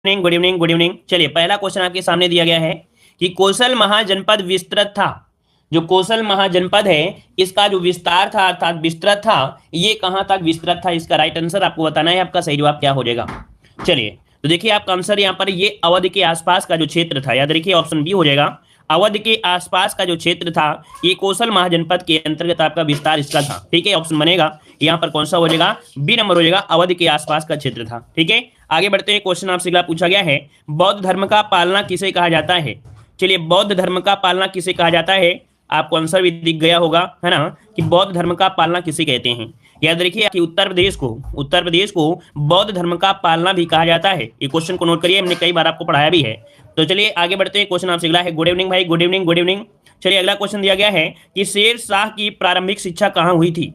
Evening, good evening, good evening. चलिए, पहला question आपके सामने दिया गया है कि कौशल महाजनपद विस्तृत था। जो कौशल महाजनपद है, इसका जो विस्तार था अर्थात विस्तृत था, ये कहां तक विस्तृत था? इसका राइट आंसर आपको बताना है। आपका सही जवाब क्या हो जाएगा? चलिए, तो देखिए आपका आंसर यहाँ पर ये अवध के आसपास का जो क्षेत्र था, याद रखिए ऑप्शन बी हो जाएगा। अवध के आसपास का जो क्षेत्र था, ये कौशल महाजनपद के अंतर्गत आपका विस्तार इसका था। ठीक है, ऑप्शन बनेगा यहाँ पर कौन सा हो जाएगा? बी नंबर हो जाएगा, अवध के आसपास का क्षेत्र था। ठीक है, आगे बढ़ते हैं। क्वेश्चन आपसे अगला पूछा गया है, बौद्ध धर्म का पालना किसे कहा जाता है? चलिए, बौद्ध धर्म का पालना किसे कहा जाता है? आपको आंसर भी दिख गया होगा, है ना, कि बौद्ध धर्म का पालना किसे कहते हैं। याद रखिए कि उत्तर प्रदेश को बौद्ध धर्म का पालना भी कहा जाता है। ये क्वेश्चन को नोट करिए, हमने कई बार आपको पढ़ाया भी है। तो चलिए आगे बढ़ते हैं। क्वेश्चन आपसे अगला है, गुड इवनिंग भाई, गुड इवनिंग, गुड इवनिंग। चलिए, अगला क्वेश्चन दिया गया है कि शेर शाह की प्रारंभिक शिक्षा कहाँ हुई थी?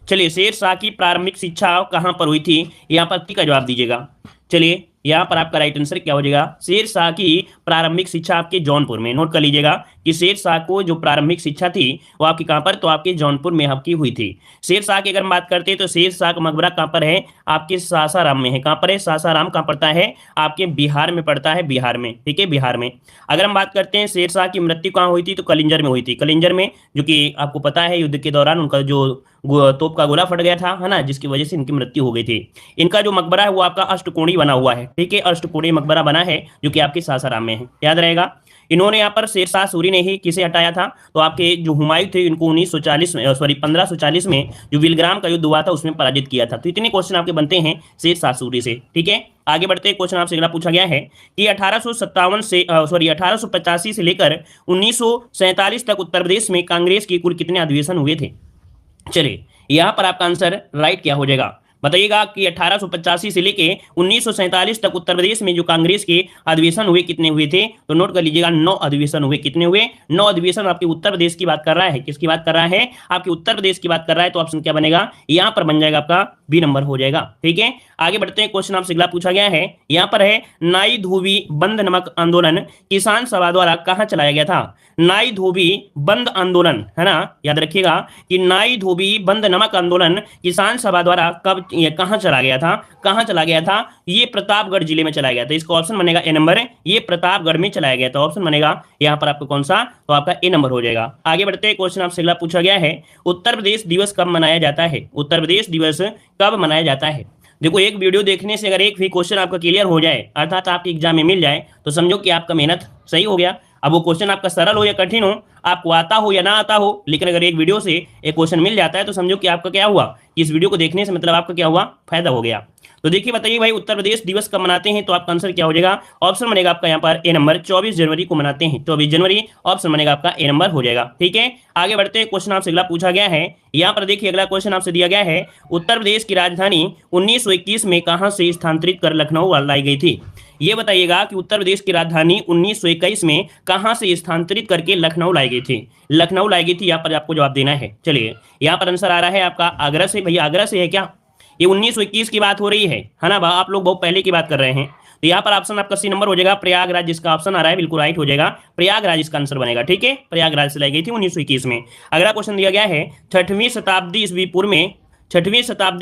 चलिए, शेर शाह की प्रारंभिक शिक्षा कहाँ पर हुई थी? यहाँ पर टी का जवाब दीजिएगा। चलिए, यहाँ पर आपका राइट आंसर क्या हो जाएगा? शेर शाह की प्रारंभिक शिक्षा आपके जौनपुर में। नोट कर लीजिएगा कि शेर शाह को जो प्रारंभिक शिक्षा थी वो आपकी कहाँ पर? तो आपके जौनपुर में आपकी हुई थी। शेर शाह की अगर बात करते हैं तो शेर शाह का मकबरा कहाँ पर है? आपके सासाराम में है। कहाँ पर है? सासाराम कहाँ पड़ता है? आपके बिहार में पड़ता है, बिहार में। ठीक है, बिहार में। अगर हम बात करते हैं शेर शाह की मृत्यु कहाँ हुई थी, तो कलिंजर में हुई थी। कलिंजर में, जो कि आपको पता है युद्ध के दौरान उनका जो तोप का गोला फट गया था, है ना, जिसकी वजह से इनकी मृत्यु हो गई थी। इनका जो मकबरा है वो आपका अष्टकोणी बना हुआ है। ठीक है, अष्टकोणी मकबरा बना है जो कि आपके सासाराम में है, याद रहेगा। इन्होंने यहाँ पर शेरशाह सूरी ने ही किसे हटाया था? तो आपके जो हुमायूं थे इनको 1940 में, सॉरी 1540 में जो विलग्राम का युद्ध हुआ था उसमें पराजित किया था। तो इतने क्वेश्चन आपके बनते हैं शेरशाह सूरी से। ठीक है, आगे बढ़ते हैं। क्वेश्चन आपसे अगला पूछा गया है कि 1885 से लेकर 1947 तक उत्तर प्रदेश में कांग्रेस के कुल कितने अधिवेशन हुए थे? चलिए, यहां पर आपका आंसर राइट क्या हो जाएगा? बताइएगा कि 1885 से लेके 1947 तक उत्तर प्रदेश में जो कांग्रेस के अधिवेशन हुए कितने हुए थे? तो नोट कर लीजिएगा, 9 अधिवेशन हुए। कितने हुए? 9 अधिवेशन। आपके उत्तर प्रदेश की बात कर रहा है। किसकी बात कर रहा है? आपके उत्तर प्रदेश की बात कर रहा है। तो ऑप्शन क्या बनेगा? यहां पर बन जाएगा आपका बी नंबर हो जाएगा। ठीक है, आगे बढ़ते हैं। क्वेश्चन आपसे अगला पूछा गया है, यहां पर है नाई धोबी बंद नमक आंदोलन किसान सभा द्वारा कहां चलाया गया था? नाई धोबी बंद आंदोलन, है ना, याद रखिएगा कि नाई धोबी बंद नमक आंदोलन किसान सभा द्वारा कब, कहां चला गया था? कहां चला गया था? ये प्रतापगढ़ जिले में चलाया गया था। इसका ऑप्शन बनेगा ए नंबर। ये प्रतापगढ़ में चलाया गया था। ऑप्शन बनेगा यहां पर आपको कौन सा? तो आपका ए नंबर हो जाएगा। आगे बढ़ते हैं। क्वेश्चन आपसे अगला पूछा गया है, उत्तर प्रदेश दिवस कब मनाया जाता है? उत्तर प्रदेश दिवस कब मनाया जाता है? देखो, एक वीडियो देखने से अगर एक भी क्वेश्चन आपका क्लियर हो जाए, अर्थात आपके एग्जाम में मिल जाए, तो समझो कि आपका मेहनत सही हो गया। अब वो क्वेश्चन आपका सरल हो या कठिन हो, आपको आता हो या ना आता हो, लेकिन अगर एक वीडियो से एक क्वेश्चन मिल जाता है तो समझो कि आपका क्या हुआ, कि इस वीडियो को देखने से मतलब आपका क्या हुआ? फायदा हो गया। तो देखिए, बताइए भाई, उत्तर प्रदेश दिवस कब मनाते हैं? तो आपका आंसर क्या हो जाएगा? ऑप्शन बनेगा आपका यहाँ पर ए नंबर, 24 जनवरी को मनाते हैं। 24 जनवरी ऑप्शन बनेगा आपका ए नंबर हो जाएगा। ठीक है, आगे बढ़ते हैं। क्वेश्चन आपसे अगला पूछा गया है, यहाँ पर देखिए अगला क्वेश्चन आपसे दिया गया है, उत्तर प्रदेश की राजधानी 1921 में कहां से स्थानांतरित कर लखनऊ लाई गई थी? ये बताइएगा कि उत्तर प्रदेश की राजधानी 1921 में कहां से स्थानांतरित करके लखनऊ लाई गई थी? लखनऊ लाई गई थी, यहाँ पर आपको जवाब देना है। चलिए, यहाँ पर आंसर आ रहा है आपका आगरा से। भैया आगरा से है क्या? ये 1921 की बात हो रही है ना? आप लोग बहुत पहले की बात कर रहे हैं। तो यहाँ पर ऑप्शन आपका सी नंबर हो जाएगा, प्रयागराज। जिसका ऑप्शन आ रहा है बिल्कुल राइट हो जाएगा, प्रयागराज इसका आंसर बनेगा। ठीक है, प्रयागराज से लाई गई थी 1921 में। अगला क्वेश्चन दिया गया है, 6वीं शताब्दी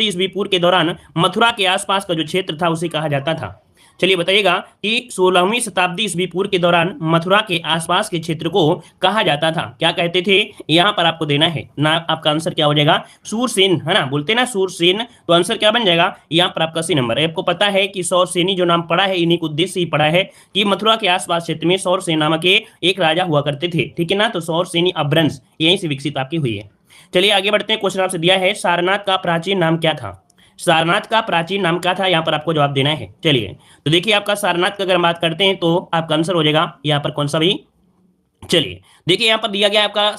ईस्वी पूर्व के दौरान मथुरा के आसपास का जो क्षेत्र था उसे कहा जाता था। चलिए बताइएगा कि 16वीं शताब्दी ईस्वी पूर्व के दौरान मथुरा के आसपास के क्षेत्र को कहा जाता था, क्या कहते थे? यहां पर आपको देना है ना। आपका आंसर क्या हो जाएगा? सूरसेन, है ना, बोलते ना सूरसेन। तो आंसर क्या बन जाएगा? यहां पर आपका सी नंबर है। आपको पता है कि सौरसेनी जो नाम पड़ा है, इन्हीं को उद्देश्य ही पड़ा है कि मथुरा के आसपास क्षेत्र में सौरसेन नामक एक राजा हुआ करते थे। ठीक है ना, तो सौरसेनी अपभ्रंश यहीं से विकसित आपकी हुई है। चलिए आगे बढ़ते हैं। क्वेश्चन आपसे दिया है, सारनाथ का प्राचीन नाम क्या था? सारनाथ का प्राचीन नाम क्या था? यहाँ पर आपको जवाब देना है। चलिए, तो देखिए आपका सारनाथ का अगर हम बात करते हैं तो आपका आंसर हो जाएगा यहाँ पर कौन सा भी? चलिए, देखिए यहाँ पर दिया गया आपका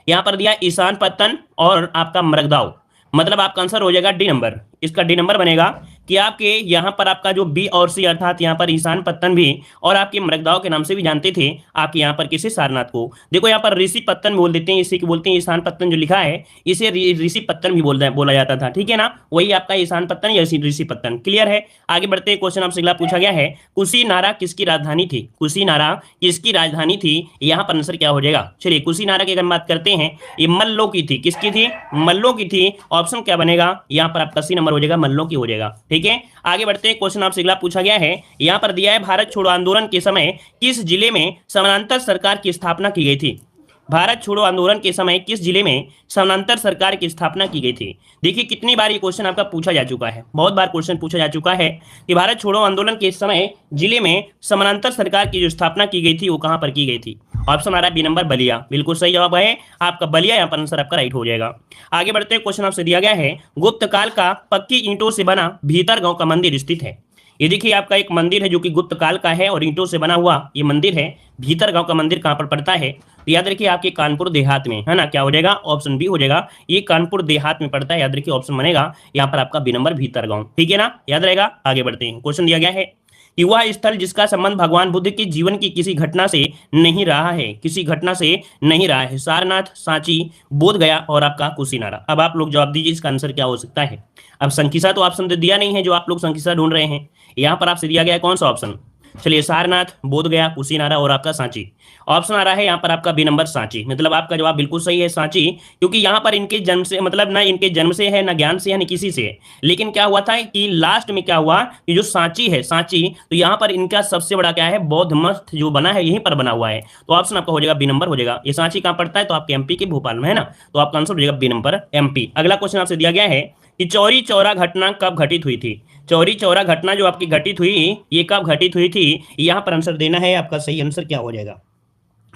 यहाँ पर दिया ईशान पत्तन और आपका मरगदाव, मतलब आपका आंसर हो जाएगा डी नंबर। इसका डी नंबर बनेगा कि आपके यहाँ पर आपका जो बी और सी, अर्थात यहाँ पर ईशान पत्तन भी और आपके मृगदाव के नाम से भी जानते थे आपके यहाँ पर किसे? सारनाथ को। देखो यहाँ पर ऋषि पत्तन बोल देते हैं, इसी को बोलते हैं ईशान पत्तन। जो लिखा है इसे ऋषि पत्तन भी बोला जाता था। ठीक है ना, वही आपका ईशान पत्तन या ऋषि पत्तन। क्लियर है? आगे बढ़ते हैं। क्वेश्चन आपसे अगला पूछा गया है, कुशीनारा किसकी राजधानी थी? कुशीनारा किसकी राजधानी थी? यहाँ पर आंसर क्या हो जाएगा? चलिए, कुशीनारा की अगर बात करते हैं, ये मल्लों की थी। किसकी थी? मल्लों की थी। ऑप्शन क्या बनेगा? यहाँ पर आपका सी नंबर हो जाएगा मल्लों की हो जाएगा। ठीक है, आगे बढ़ते हैं। क्वेश्चन आपसे अगला पूछा गया है, यहां पर दिया है भारत छोड़ो आंदोलन के समय किस जिले में समानांतर सरकार की स्थापना की गई थी। भारत छोड़ो आंदोलन के समय किस जिले में समानांतर सरकार की स्थापना की गई थी। देखिए कितनी बार ये क्वेश्चन आपका पूछा जा चुका है, बहुत बार क्वेश्चन पूछा जा चुका है कि भारत छोड़ो आंदोलन के समय जिले में समानांतर सरकार की जो स्थापना की गई थी वो कहां पर की गई थी। ऑप्शन आ रहा है बी नंबर बलिया, बिल्कुल सही जवाब है आपका बलिया, यहाँ पर आंसर आपका राइट हो जाएगा। आगे बढ़ते हैं। क्वेश्चन आपसे दिया गया है, गुप्त काल का पक्की ईंटों से बना भीतर गांव का मंदिर स्थित है। ये देखिए आपका एक मंदिर है जो कि गुप्त काल का है और ईंटों से बना हुआ ये मंदिर है। भीतर गांव का मंदिर कहां पर पड़ता है, तो याद रखिए आपके कानपुर देहात में है ना, क्या हो जाएगा ऑप्शन बी हो जाएगा, ये कानपुर देहात में पड़ता है। याद रखिए ऑप्शन बनेगा यहाँ पर आपका बी नंबर भीतर गांव। ठीक है ना, याद रहेगा। आगे बढ़ते हैं। क्वेश्चन दिया गया है कि वह स्थल जिसका संबंध भगवान बुद्ध के जीवन की किसी घटना से नहीं रहा है, किसी घटना से नहीं रहा है। सारनाथ, सांची, बोध गया और आपका कुशीनारा। अब आप लोग जवाब दीजिए इसका आंसर क्या हो सकता है। अब संकिसा तो ऑप्शन तो दिया नहीं है, जो आप लोग संकिसा ढूंढ रहे हैं, यहाँ पर आपसे दिया गया है कौन सा ऑप्शन। चलिए सारनाथ, बोध गया, कुशीनारा और आपका सांची। ऑप्शन आ रहा है यहाँ पर आपका बी नंबर सांची, मतलब आपका जवाब बिल्कुल सही है सांची, क्योंकि यहाँ पर इनके जन्म से मतलब ना इनके जन्म से है ना ज्ञान से है ना किसी से है। लेकिन क्या हुआ था कि लास्ट में क्या हुआ कि जो सांची है, सांची, तो यहाँ पर इनका सबसे बड़ा क्या है बौद्ध मठ जो बना है यहीं पर बना हुआ है। तो ऑप्शन आपका हो जाएगा बी नंबर हो जाएगा। ये सांची कहाँ पड़ता है, तो आपके एमपी के भोपाल में है ना, तो आपका आंसर हो जाएगा बी नंबर एमपी। अगला क्वेश्चन आपसे दिया गया है कि चौरी चौरा घटना कब घटित हुई थी। चौरी चौरा घटना जो आपकी घटित हुई ये कब घटित हुई थी, यहाँ पर आंसर देना है। आपका सही आंसर क्या हो जाएगा।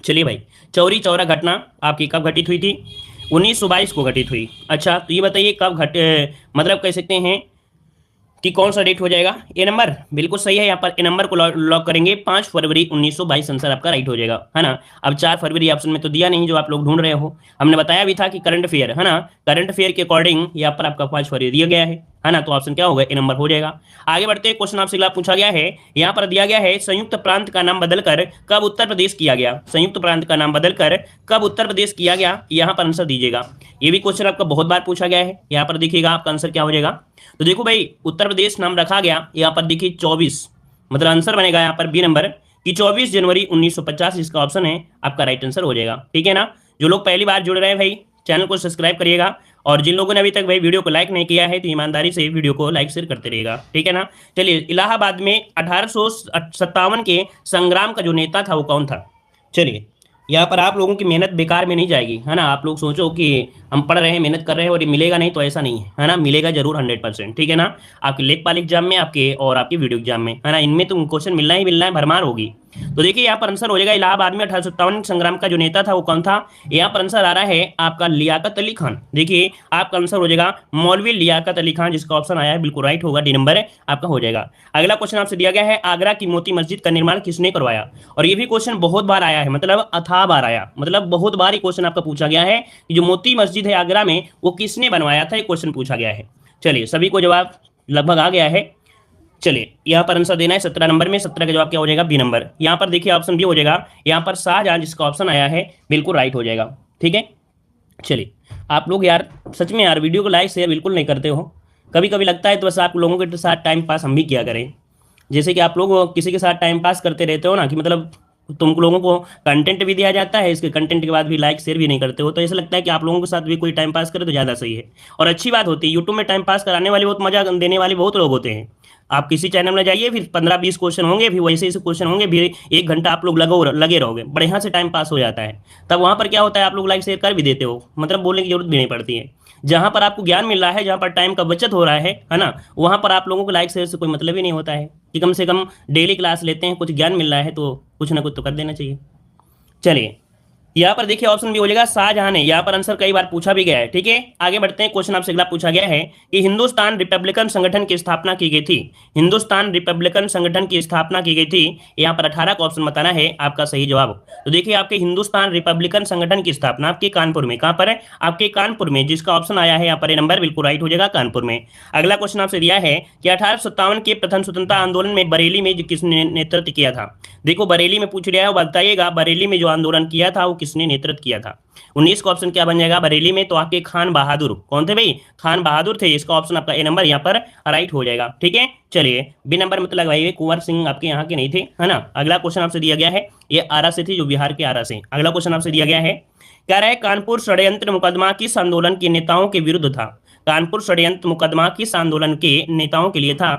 चलिए भाई, चौरी चौरा घटना आपकी कब घटित हुई थी, 1922 को घटित हुई। अच्छा तो ये बताइए कब मतलब कह सकते हैं कि कौन सा डेट हो जाएगा। ए नंबर बिल्कुल सही है, यहाँ पर ए नंबर को लॉक करेंगे। 5 फरवरी 1922 आंसर आपका राइट हो जाएगा, है ना। अब 4 फरवरी ऑप्शन में तो दिया नहीं जो आप लोग ढूंढ रहे हो। हमने बताया भी था कि करंट अफेयर है ना, करंट अफेयर के अकॉर्डिंग यहाँ पर आपका 5 फरवरी दिया गया है ना, तो ऑप्शन क्या होगा ए नंबर हो जाएगा। आगे बढ़ते हैं। क्वेश्चन आपसे अगला पूछा गया है, यहाँ पर दिया गया है संयुक्त प्रांत का नाम बदलकर कब उत्तर प्रदेश किया गया। संयुक्त प्रांत का नाम बदलकर कब उत्तर प्रदेश किया गया, यहाँ पर आंसर दीजिएगा। ये भी क्वेश्चन आपका बहुत बार पूछा गया है। यहाँ पर देखिएगा आपका आंसर क्या हो जाएगा। तो देखो भाई उत्तर प्रदेश नाम रखा गया, यहाँ पर देखिए 24, मतलब आंसर बनेगा यहाँ पर बी नंबर कि 24 जनवरी 1950 इसका ऑप्शन है आपका राइट आंसर हो जाएगा। ठीक है ना। जो लोग पहली बार जुड़ रहे हैं भाई चैनल को सब्सक्राइब करिएगा, और जिन लोगों ने अभी तक भाई वीडियो को लाइक नहीं किया है तो ईमानदारी से वीडियो को लाइक शेयर करते रहेगा। ठीक है ना। चलिए इलाहाबाद में 1857 के संग्राम का जो नेता था वो कौन था। चलिए यहाँ पर आप लोगों की मेहनत बेकार में नहीं जाएगी, है ना। आप लोग सोचो कि हम पढ़ रहे हैं मेहनत कर रहे हैं और ये मिलेगा नहीं, तो ऐसा नहीं है ना, मिलेगा जरूर 100%। ठीक है ना। आपके लेखपाल एग्जाम में आपके और आपके वीडियो एग्जाम में, है ना, इनमें तो क्वेश्चन मिलना ही मिलना है, भरमार होगी। तो देखिए यहाँ पर आंसर हो जाएगा इलाहाबाद में 1857 संग्राम का जो नेता था वो कौन था। यहाँ पर आंसर आ रहा है आपका लियाकत अली खान। देखिए आपका आंसर हो जाएगा मौलवी लियाकत अली खान, जिसका ऑप्शन आया है बिल्कुल राइट होगा, डी नंबर आपका हो जाएगा। अगला क्वेश्चन आपसे दिया गया है, आगरा की मोती मस्जिद का निर्माण किसने करवाया। और ये भी क्वेश्चन बहुत बार आया है, मतलब अथाह बार आया, मतलब बहुत बार ही क्वेश्चन आपका पूछा गया है कि जो मोती मस्जिद है आगरा में वो किसने बनवाया था, ये क्वेश्चन पूछा गया है। चलिए सभी को जवाब लगभग आ गया है। चलिए यहाँ पर आंसर देना है 17 नंबर में, 17 का जवाब क्या हो जाएगा बी नंबर। यहाँ पर देखिए ऑप्शन बी हो जाएगा, यहाँ पर शाहजहां जिसका ऑप्शन आया है बिल्कुल राइट हो जाएगा। ठीक है। चलिए आप लोग यार सच में यार वीडियो को लाइक शेयर बिल्कुल नहीं करते हो। कभी कभी लगता है तो बस आप लोगों के साथ टाइम पास हम भी किया करें, जैसे कि आप लोग किसी के साथ टाइम पास करते रहते हो ना, कि मतलब तुम लोगों को कंटेंट भी दिया जाता है, इसके कंटेंट के बाद भी लाइक शेयर भी नहीं करते हो, तो ऐसा लगता है कि आप लोगों के साथ भी कोई टाइम पास करे तो ज़्यादा सही है और अच्छी बात होती है। यूट्यूब में टाइम पास कराने वाले बहुत मजा देने वाले बहुत लोग होते हैं। आप किसी चैनल में जाइए, फिर 15-20 क्वेश्चन होंगे, फिर वैसे ऐसे क्वेश्चन होंगे, फिर 1 घंटा आप लोग लगे रहोगे, बढ़िया से टाइम पास हो जाता है। तब वहाँ पर क्या होता है आप लोग लाइक शेयर कर भी देते हो, मतलब बोलने की जरूरत भी नहीं पड़ती है। जहाँ पर आपको ज्ञान मिल रहा है, जहाँ पर टाइम का बचत हो रहा है ना, वहाँ पर आप लोगों को लाइक शेयर से कोई मतलब ही नहीं होता है कि कम से कम डेली क्लास लेते हैं, कुछ ज्ञान मिल रहा है तो कुछ ना कुछ तो कर देना चाहिए। चलिए यहाँ पर देखिए ऑप्शन भी हो जाएगा शाहजहां ने, यहाँ पर आंसर कई बार पूछा भी गया है। ठीक है। आगे बढ़ते हैं। क्वेश्चन आपसे अगला पूछा गया है कि हिंदुस्तान रिपब्लिकन संगठन की स्थापना की गई थी। हिंदुस्तान रिपब्लिकन संगठन की स्थापना की गई थी, यहाँ पर 18 का ऑप्शन बताना है आपका सही जवाब। तो देखिए आपके हिंदुस्तान रिपब्लिकन संगठन की स्थापना आपके कानपुर में, कहाँ पर है आपके कानपुर में, जिसका ऑप्शन आया है यहाँ पर नंबर बिल्कुल राइट हो जाएगा कानपुर में। अगला क्वेश्चन आपसे दिया है कि 1857 के प्रथम स्वतंत्रता आंदोलन में बरेली में किसने नेतृत्व किया था। देखो बरेली में पूछ लिया है, बताइएगा बरेली में जो आंदोलन किया था वो किसने नेतृत्व किया था। 19 का ऑप्शन क्या बन जाएगा बरेली में, तो आपके खान बहादुर। कौन थे भाई, खान बहादुर थे। इसका ऑप्शन आपका ए नंबर यहाँ पर राइट हो जाएगा। ठीक है। चलिए बी नंबर मतलब भाई कुंवर सिंह आपके यहाँ के नहीं थे, है ना। अगला क्वेश्चन आपसे दिया गया है, ये आरा से थी, जो बिहार के आरा से। अगला क्वेश्चन आपसे दिया गया है, कह रहा है कानपुर षड्यंत्र मुकदमा किस आंदोलन के नेताओं के विरुद्ध था। कानपुर षड्यंत्र मुकदमा किस आंदोलन के नेताओं के लिए था?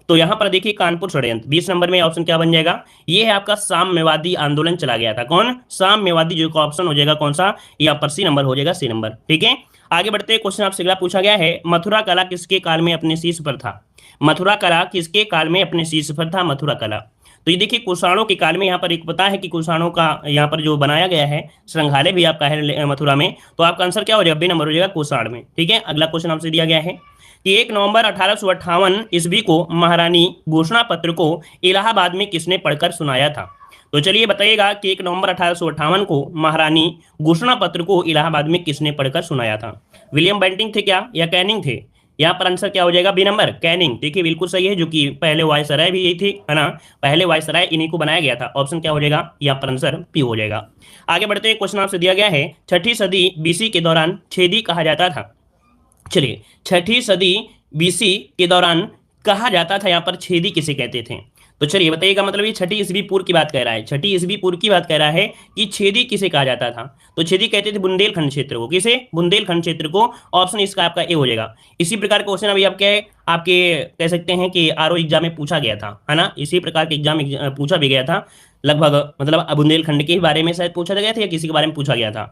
तो यहां पर देखिए कानपुर षड्यंत्र 20 नंबर में ऑप्शन क्या बन जाएगा? ये है आपका साम्यवादी आंदोलन चला गया था। कौन? साम्यवादी, जो ऑप्शन हो जाएगा कौन सा? यहाँ पर सी नंबर हो जाएगा, सी नंबर। ठीक है, आगे बढ़ते हैं। क्वेश्चन आपसे अगला पूछा गया है, मथुरा कला किसके काल में अपने शीर्ष पर था? मथुरा कला किसके काल में अपने शीर्ष पर था? मथुरा कला। तो ये देखिए कुषाणों के काल में, यहाँ पर एक पता है कि कुषाणों का यहाँ पर जो बनाया गया है संग्रहालय भी आपका है मथुरा में, तो आपका आंसर क्या हो जाएगा? बी नंबर हो जाएगा, कुषाण में। ठीक है, अगला क्वेश्चन आपसे दिया गया है कि 1 नवंबर 1858 ईस्वी को महारानी घोषणा पत्र को इलाहाबाद में किसने पढ़कर सुनाया था? तो चलिए बताइएगा कि 1 नवंबर 1858 को महारानी घोषणा पत्र को इलाहाबाद में किसने पढ़कर सुनाया था? विलियम बेंटिंग थे क्या, या कैनिंग थे? यहाँ पर आंसर क्या हो जाएगा? B number, Canning. देखिए बिल्कुल सही है, जो कि पहले वायसराय भी यही थे, है ना, पहले वायसराय इन्हीं को बनाया गया था। ऑप्शन क्या हो जाएगा? यहाँ पर आंसर पी हो जाएगा। आगे बढ़ते हैं, क्वेश्चन आपसे दिया गया है, 6ठी सदी बीसी के दौरान छेदी कहा जाता था। चलिए, 6ठी सदी बीसी के दौरान कहा जाता था, यहाँ पर छेदी किसे कहते थे? तो चलिए बताइएगा, मतलब ये 6ठी ईस्वी पूर्व की बात कह रहा है, 6ठी ईस्वी पूर्व की बात कह रहा है कि छेदी किसे कहा जाता था? तो छेदी कहते थे बुंदेलखंड क्षेत्र को। किसे? बुंदेलखंड क्षेत्र को। ऑप्शन इसका आपका ए हो जाएगा। इसी प्रकार का क्वेश्चन अभी आपके कह सकते हैं कि आरओ एग्जाम में पूछा गया था, है ना, इसी प्रकार के एग्जाम पूछा भी गया था लगभग, मतलब बुंदेलखंड के बारे में शायद पूछा गया था या किसी के बारे में पूछा गया था।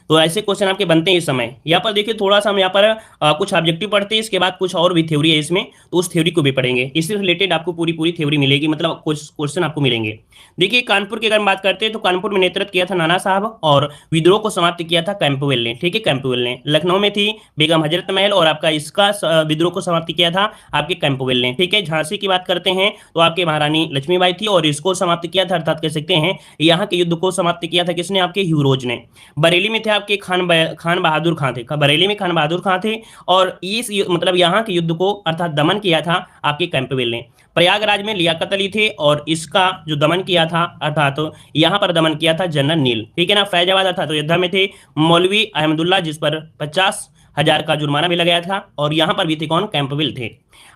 तो ऐसे क्वेश्चन आपके बनते हैं इस समय। यहाँ पर देखिए थोड़ा सा हम यहाँ पर कुछ ऑब्जेक्टिव पढ़ते हैं, इसके बाद कुछ और भी थ्योरी है इसमें, तो उस थ्योरी को भी पढ़ेंगे। इससे रिलेटेड आपको पूरी थ्योरी मिलेगी, मतलब कुछ क्वेश्चन आपको मिलेंगे। देखिए कानपुर की अगर हम बात करते हैं तो कानपुर में नेतृत्व किया था नाना साहब, और विद्रोह को समाप्त किया था कैंपवेल ने। ठीक है, कैंपवेल ने। लखनऊ में थी बेगम हजरत महल, और आपका इसका विद्रोह को समाप्त किया था आपके कैंपवेल ने। ठीक है, झांसी की बात करते हैं तो आपके महारानी लक्ष्मीबाई थी, और इसको समाप्त किया था, अर्थात कह सकते हैं यहाँ के युद्ध को समाप्त किया था किसने? आपके ह्यूरोज ने। बरेली में थे आपके खान बहादुर खां थे। बरेली में खान बहादुर खां थे, और इस मतलब यहाँ के युद्ध को अर्थात दमन किया था आपके कैंपवेल ने। प्रयागराज में लियाकत अली थे, और इसका जो दमन किया था अर्थात तो यहाँ पर दमन किया था जनरल नील। ठीक है ना। फैजाबाद अर्थात अयोध्या में थे मौलवी अहमदुल्ला, जिस पर 50,000 का जुर्माना भी लगाया था, और यहाँ पर भी थे कौन? कैंपवेल थे।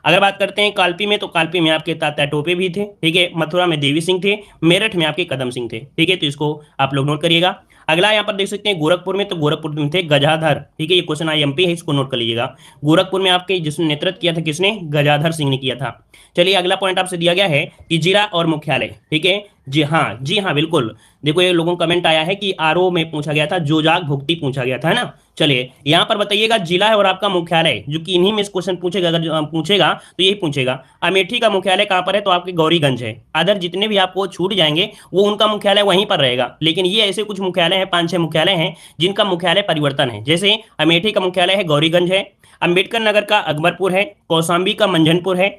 अगर बात करते हैं कालपी में, तो कालपी में आपके तात्या टोपे भी थे। ठीक है, मथुरा में देवी सिंह थे, मेरठ में आपके कदम सिंह थे। ठीक है, तो इसको आप लोग नोट करिएगा। अगला यहाँ पर देख सकते हैं गोरखपुर में, तो गोरखपुर में थे गजाधर। ठीक है, ये क्वेश्चन आईएमपी है, इसको नोट कर लीजिएगा। गोरखपुर में आपके जिसने नेतृत्व किया था किसने? गजाधर सिंह ने किया था। चलिए अगला पॉइंट आपसे दिया गया है कि जिला और मुख्यालय। ठीक है, जी हाँ बिल्कुल। देखो ये लोगों का कमेंट आया है कि आरओ में पूछा गया था, जोजाग भुक्ति पूछा गया था, है ना। चलिए यहाँ पर बताइएगा जिला है और आपका मुख्यालय, जो कि इन्हीं में क्वेश्चन पूछेगा, अगर पूछेगा तो यही पूछेगा। अमेठी का मुख्यालय कहाँ पर है? तो आपके गौरीगंज है। अदर जितने भी आपको छूट जाएंगे वो उनका मुख्यालय वहीं पर रहेगा, लेकिन ये ऐसे कुछ मुख्यालय हैं, 5-6 मुख्यालय हैं जिनका मुख्यालय परिवर्तन है। जैसे अमेठी का मुख्यालय है गौरीगंज है, अंबेडकर नगर का अकबरपुर है, कौशाम्बी का मंझनपुर है,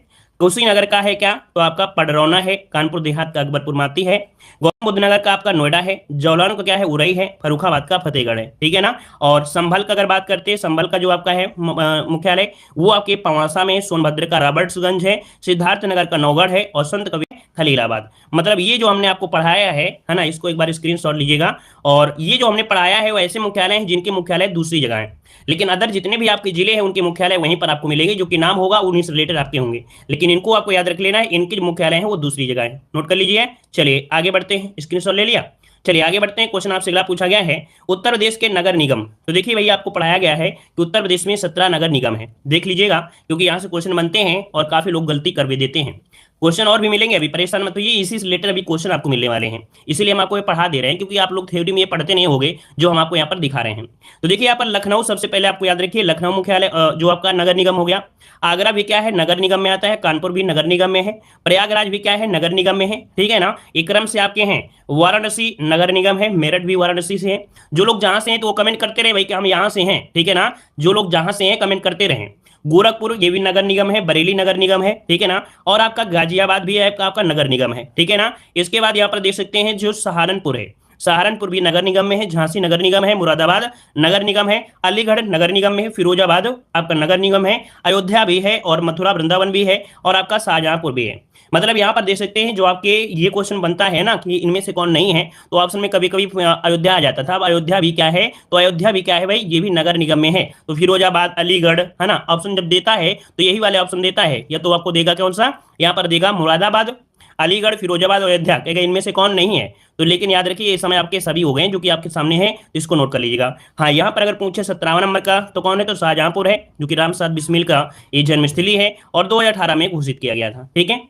कुशीनगर का है क्या? तो आपका पडरौना है, कानपुर देहात का अकबरपुर माती है, गौतम बुद्ध नगर का आपका नोएडा है, जौलान का क्या है? उरई है, फर्रुखाबाद का फतेहगढ़ है। ठीक है ना। और संभल का अगर बात करते हैं, संभल का जो आपका है मुख्यालय वो आपके पवासा में, सोनभद्र का रॉबर्ट्सगंज है, सिद्धार्थनगर का नौगढ़ है, और संत कबीर खलीलाबाद। मतलब ये जो हमने आपको पढ़ाया है ना, इसको एक बार स्क्रीनशॉट लीजिएगा। और ये जो हमने पढ़ाया है वो ऐसे मुख्यालय हैं जिनके मुख्यालय दूसरी जगह है, लेकिन अदर जितने भी आपके जिले हैं उनके मुख्यालय वहीं पर आपको मिलेंगे, जो कि नाम होगा उन्हीं से रिलेटेड आपके होंगे, लेकिन इनको आपको याद रख लेना है, इनके जो मुख्यालय हैं वो दूसरी जगह है। नोट कर लीजिए। चलिए आगे बढ़ते हैं, स्क्रीनशॉट ले लिया। चलिए आगे बढ़ते हैं। क्वेश्चन आपसे अगला पूछा गया है उत्तर प्रदेश के नगर निगम। तो देखिए भैया आपको पढ़ाया गया है कि उत्तर प्रदेश में 17 नगर निगम है। देख लीजिएगा, क्योंकि यहाँ से क्वेश्चन बनते हैं और काफी लोग गलती कर भी देते हैं। क्वेश्चन और भी मिलेंगे, अभी परेशान मत होइए, इसी से रिलेटेड अभी क्वेश्चन आपको मिलने वाले हैं, इसीलिए हम आपको ये पढ़ा दे रहे हैं, क्योंकि आप लोग थ्योरी में ये पढ़ते नहीं होंगे जो हम आपको यहाँ पर दिखा रहे हैं। तो देखिए यहाँ पर लखनऊ सबसे पहले आपको याद रखिए, लखनऊ मुख्यालय जो आपका नगर निगम हो गया। आगरा भी क्या है? नगर निगम में आता है। कानपुर भी नगर निगम में है। प्रयागराज भी क्या है? नगर निगम में है। ठीक है ना। एक क्रम से आपके हैं वाराणसी नगर निगम है, मेरठ भी वाराणसी से है। जो लोग जहां से हैं तो वो कमेंट करते रहे भाई कि हम यहाँ से हैं। ठीक है ना, जो लोग जहां से हैं कमेंट करते रहे। गोरखपुर ये भी नगर निगम है, बरेली नगर निगम है। ठीक है ना। और आपका गाजियाबाद भी है, आपका नगर निगम है। ठीक है ना। इसके बाद यहाँ पर देख सकते हैं जो सहारनपुर है, सहारनपुर भी नगर निगम में है, झांसी नगर निगम है, मुरादाबाद नगर निगम है, अलीगढ़ नगर निगम में है, फिरोजाबाद आपका नगर निगम है, अयोध्या भी है, और मथुरा वृंदावन भी है, और आपका शाहजहांपुर भी है। मतलब यहाँ पर देख सकते हैं जो आपके ये क्वेश्चन बनता है ना कि इनमें से कौन नहीं है, तो ऑप्शन में कभी कभी अयोध्या आ जाता था। अब अयोध्या भी क्या है? तो अयोध्या भी क्या है भाई? ये भी नगर निगम में है। तो फिरोजाबाद, अलीगढ़, है ना, ऑप्शन जब देता है तो यही वाले ऑप्शन देता है, या तो आपको देगा कौन सा? यहाँ पर देगा मुरादाबाद, अलीगढ़, फिरोजाबाद, अयोध्या, क्या इनमें से कौन नहीं है? तो लेकिन याद रखिए ये समय आपके सभी हो गए हैं जो कि आपके सामने है, इसको नोट कर लीजिएगा। हाँ, यहाँ पर अगर पूछे 17वां नंबर का तो कौन है? तो शाहजहांपुर है, जो कि राम प्रसाद बिस्मिल का ये जन्मस्थली है और 2018 में घोषित किया गया था। ठीक है,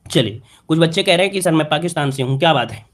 चलिए कुछ बच्चे कह रहे हैं कि सर मैं पाकिस्तान से हूं, क्या बात है।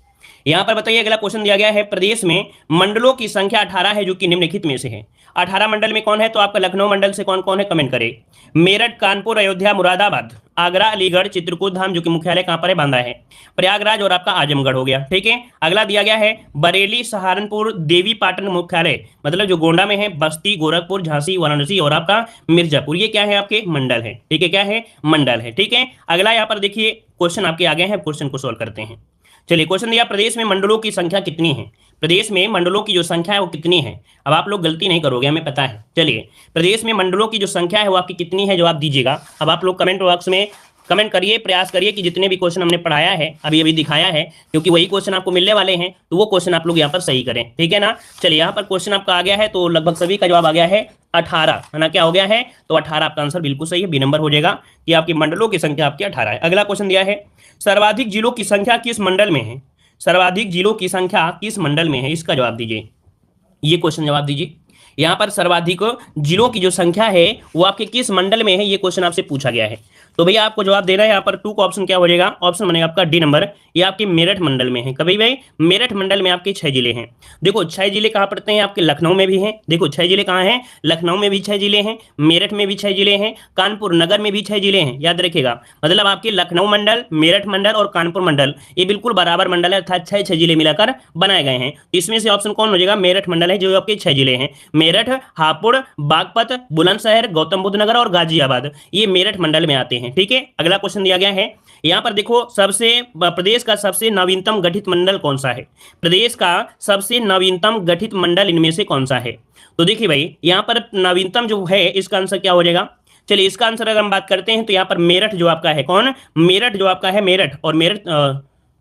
यहां पर बताइए, अगला क्वेश्चन दिया गया है, प्रदेश में मंडलों की संख्या 18 है जो कि निम्नलिखित में से है। 18 मंडल में कौन है? तो आपका लखनऊ मंडल से कौन कौन है, कमेंट करें। मेरठ, कानपुर, अयोध्या, मुरादाबाद, आगरा, अलीगढ़, चित्रकूट धाम जो कि मुख्यालय कहां पर है? बांदा है, प्रयागराज और आपका आजमगढ़ हो गया। ठीक है, अगला दिया गया है बरेली, सहारनपुर, देवी पाटन मुख्यालय मतलब जो गोंडा में है, बस्ती, गोरखपुर, झांसी, वाराणसी और आपका मिर्जापुर, ये क्या है? आपके मंडल है। ठीक है, क्या है? मंडल है। ठीक है, अगला यहाँ पर देखिए क्वेश्चन आपके आगे हैं, क्वेश्चन को सोल्व करते हैं। चलिए, क्वेश्चन दिया, प्रदेश में मंडलों की संख्या कितनी है? प्रदेश में मंडलों की जो संख्या है वो कितनी है? अब आप लोग गलती नहीं करोगे, हमें पता है। चलिए, प्रदेश में मंडलों की जो संख्या है वो आपकी कितनी है, जवाब दीजिएगा। अब आप लोग कमेंट बॉक्स में कमेंट करिए, प्रयास करिए कि जितने भी क्वेश्चन हमने पढ़ाया है, अभी अभी दिखाया है, क्योंकि वही क्वेश्चन आपको मिलने वाले हैं, तो वो क्वेश्चन आप लोग यहाँ पर सही करें। ठीक है ना। चलिए, यहाँ पर क्वेश्चन आपका आ गया है, तो लगभग सभी का जवाब आ गया है 18, है ना। क्या हो गया है? तो 18 आपका आंसर बिल्कुल सही है, बी नंबर हो जाएगा कि आपकी मंडलों की संख्या आपकी 18 है। अगला क्वेश्चन दिया है, सर्वाधिक जिलों की संख्या किस मंडल में है? सर्वाधिक जिलों की संख्या किस मंडल में है, इसका जवाब दीजिए। ये क्वेश्चन जवाब दीजिए। यहां पर सर्वाधिक जिलों की जो संख्या है वो आपके किस मंडल में है, ये क्वेश्चन आपसे पूछा गया है। तो भैया आपको जवाब देना है। यहाँ पर 2 का ऑप्शन क्या हो जाएगा? ऑप्शन बनेगा आपका डी नंबर, ये आपके मेरठ मंडल में है। कभी भाई मेरठ मंडल में आपके 6 जिले हैं। देखो 6 जिले कहाँ पड़ते हैं? आपके लखनऊ में भी हैं। देखो 6 जिले कहाँ हैं? लखनऊ में भी 6 जिले हैं, मेरठ में भी 6 जिले हैं, कानपुर नगर में भी 6 जिले हैं। याद रखिएगा, मतलब आपके लखनऊ मंडल, मेरठ मंडल और कानपुर मंडल ये बिल्कुल बराबर मंडल है, अर्थात 6 जिले मिलाकर बनाए गए हैं। इसमें से ऑप्शन कौन हो जाएगा? मेरठ मंडल है, जो आपके 6 जिले हैं। मेरठ, हापुड़, बागपत, बुलंदशहर, गौतम बुद्ध नगर और गाजियाबाद, ये मेरठ मंडल में आते हैं। ठीक है, अगला क्वेश्चन दिया गया है, यहां पर देखो प्रदेश का सबसे नवीनतम गठित मंडल कौन सा है? प्रदेश का सबसे नवीनतम गठित मंडल इनमें से कौन सा है? तो देखिए भाई, यहां पर नवीनतम जो है इसका आंसर क्या हो जाएगा? चलिए, इसका आंसर अगर हम बात करते हैं तो यहाँ पर मेरठ जो आपका है, कौन? मेरठ जो आपका है, मेरठ और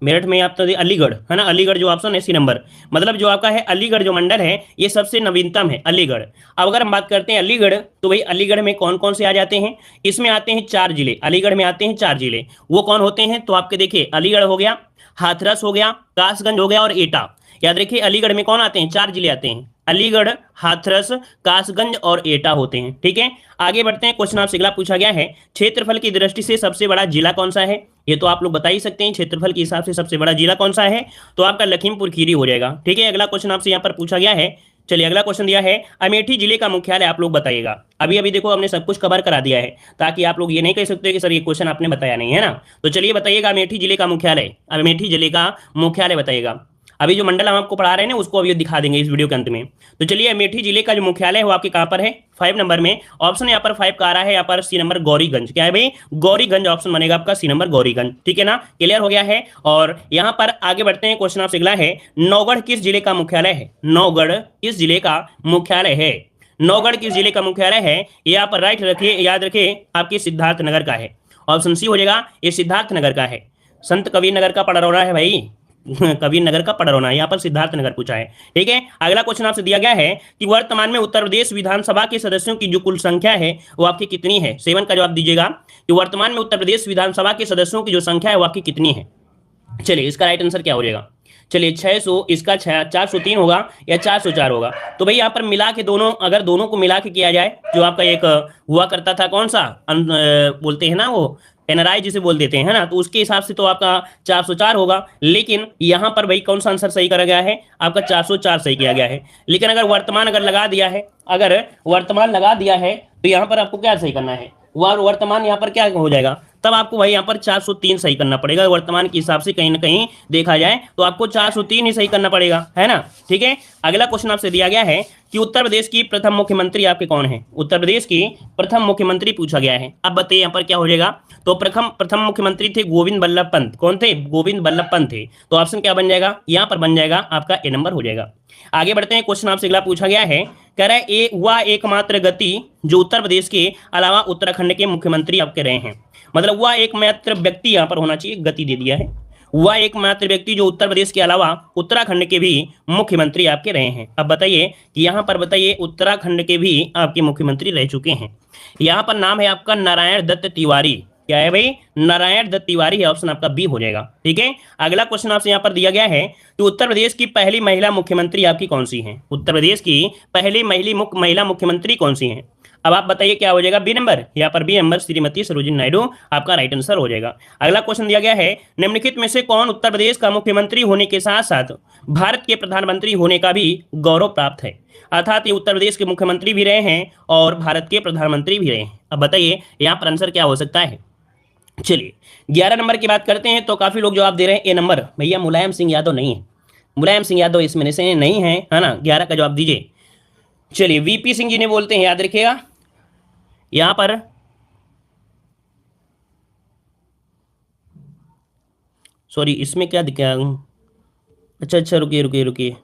मेरठ में आप तो अलीगढ़ है ना, अलीगढ़ जो ऑप्शन है सी नंबर, मतलब जो आपका है अलीगढ़ जो मंडल है ये सबसे नवीनतम है, अलीगढ़। अब अगर हम बात करते हैं अलीगढ़, तो भाई अलीगढ़ में कौन कौन से आ जाते हैं? इसमें आते हैं 4 जिले, अलीगढ़ में आते हैं 4 जिले। वो कौन होते हैं? तो आपके देखिए, अलीगढ़ हो गया, हाथरस हो गया, कासगंज हो गया और एटा। याद रखिए, अलीगढ़ में कौन आते हैं? 4 जिले आते हैं, अलीगढ़, हाथरस, कासगंज और एटा होते हैं। ठीक है, आगे बढ़ते हैं। क्वेश्चन आपसे अगला पूछा गया है, क्षेत्रफल की दृष्टि से सबसे बड़ा जिला कौन सा है? ये तो आप लोग बता ही सकते हैं, क्षेत्रफल के हिसाब से सबसे बड़ा जिला कौन सा है? तो आपका लखीमपुर खीरी हो जाएगा। ठीक है, अगला क्वेश्चन आपसे यहाँ पर पूछा गया है। चलिए, अगला क्वेश्चन दिया है, अमेठी जिले का मुख्यालय आप लोग बताइएगा। अभी अभी देखो हमने सब कुछ कवर करा दिया है, ताकि आप लोग ये नहीं कह सकते कि सर ये क्वेश्चन आपने बताया नहीं है ना। तो चलिए बताइएगा, अमेठी जिले का मुख्यालय, अमेठी जिले का मुख्यालय बताइएगा। अभी जो मंडल हम आपको पढ़ा रहे हैं ना, उसको अभी दिखा देंगे इस वीडियो के अंत में। तो चलिए, अमेठी जिले का जो मुख्यालय है वो आपके कहां पर है? 5 नंबर में। ऑप्शन यहाँ पर 5 का आ रहा है, यहाँ पर सी नंबर गौरीगंज। क्या है भाई? गौरीगंज ऑप्शन बनेगा आपका सी नंबर, गौरीगंज। ठीक है ना, क्लियर हो गया है। और यहाँ पर आगे बढ़ते हैं, क्वेश्चन आपसे अगला है, नौगढ़ किस जिले का मुख्यालय है? नौगढ़ किस जिले का मुख्यालय है? नौगढ़ किस जिले का मुख्यालय है? ये आप राइट रखिए, याद रखिए, आपके सिद्धार्थ नगर का है। ऑप्शन सी हो जाएगा, ये सिद्धार्थ नगर का है। संत कबीर नगर का पड़रौना है भाई, कबीर नगर का पड़रौना, यहाँ पर सिद्धार्थ नगर पूछा है। ठीक है, अगला क्वेश्चन आपसे दिया गया है कि वर्तमान में उत्तर प्रदेश विधानसभा के सदस्यों की जो कुल संख्या है वो आपकी कितनी है? 7 का जवाब दीजिएगा कि वर्तमान में उत्तर प्रदेश विधानसभा के सदस्यों की जो संख्या है वो आपकी कितनी है। चलिए, इसका राइट आंसर क्या हो जाएगा? चलिए 600, इसका 403 होगा या 404 होगा। तो भाई यहाँ पर मिला के दोनों, अगर दोनों को मिला के किया जाए, जो आपका एक हुआ करता था, कौन सा बोलते हैं ना, वो एनआरआई जिसे बोल देते हैं ना, तो उसके हिसाब से तो आपका 404 होगा। लेकिन यहाँ पर भाई कौन सा आंसर सही करा गया है? आपका 404 सही किया गया है। लेकिन अगर वर्तमान अगर लगा दिया है, अगर वर्तमान लगा दिया है, तो यहाँ पर आपको क्या सही करना है? वर्तमान यहाँ पर क्या हो जाएगा? तब आपको भाई यहाँ पर 403 सही करना पड़ेगा। वर्तमान के हिसाब से कहीं ना कहीं देखा जाए तो आपको 403 ही सही करना पड़ेगा, है ना। ठीक है, अगला क्वेश्चन आपसे दिया गया है कि उत्तर प्रदेश की प्रथम मुख्यमंत्री आपके कौन है? उत्तर प्रदेश की प्रथम मुख्यमंत्री पूछा गया है। अब बताइए यहाँ पर क्या हो जाएगा? तो प्रथम मुख्यमंत्री थे गोविंद बल्लभ पंत। कौन थे? गोविंद बल्लभ पंत थे। तो ऑप्शन क्या बन जाएगा? यहाँ पर बन जाएगा आपका ए नंबर हो जाएगा। आगे बढ़ते हैं, क्वेश्चन आपसे अगला पूछा गया है, कह रहा है वह एकमात्र गति जो उत्तर प्रदेश के अलावा उत्तराखंड के मुख्यमंत्री आपके रहे हैं। मतलब वह एकमात्र व्यक्ति यहाँ पर होना चाहिए, गति दे दिया है, वह एकमात्र व्यक्ति जो उत्तर प्रदेश के अलावा उत्तराखंड के भी मुख्यमंत्री आपके रहे हैं। अब बताइए कि यहाँ पर बताइए उत्तराखंड के भी आपके मुख्यमंत्री रह चुके हैं। यहाँ पर नाम है आपका नारायण दत्त तिवारी। क्या है भाई, नारायण दत्त तिवारी है, ऑप्शन आपका बी हो जाएगा। ठीक है, अगला क्वेश्चन आपसे यहाँ पर दिया गया है कि उत्तर प्रदेश की पहली महिला मुख्यमंत्री आपकी कौन सी है? उत्तर प्रदेश की पहली महिला मुख्यमंत्री कौन सी है? अब आप बताइए क्या हो जाएगा, बी नंबर, यहाँ पर बी नंबर श्रीमती सरोजिनी नायडू आपका राइट आंसर हो जाएगा। अगला क्वेश्चन दिया गया है, निम्नलिखित में से कौन उत्तर प्रदेश का मुख्यमंत्री होने के साथ साथ भारत के प्रधानमंत्री होने का भी गौरव प्राप्त है? अर्थात ये उत्तर प्रदेश के मुख्यमंत्री भी रहे हैं और भारत के प्रधानमंत्री भी रहे हैं। अब बताइए यहाँ पर आंसर क्या हो सकता है? चलिए 11 नंबर की बात करते हैं, तो काफी लोग जवाब दे रहे हैं ए नंबर। भैया मुलायम सिंह यादव नहीं है, मुलायम सिंह यादव इसमें से नहीं है ना, 11 का जवाब दीजिए। चलिए वीपी सिंह जी ने बोलते हैं, याद रखिएगा यहां पर सॉरी इसमें क्या दिखा, अच्छा रुकिए रुकिए रुकिए,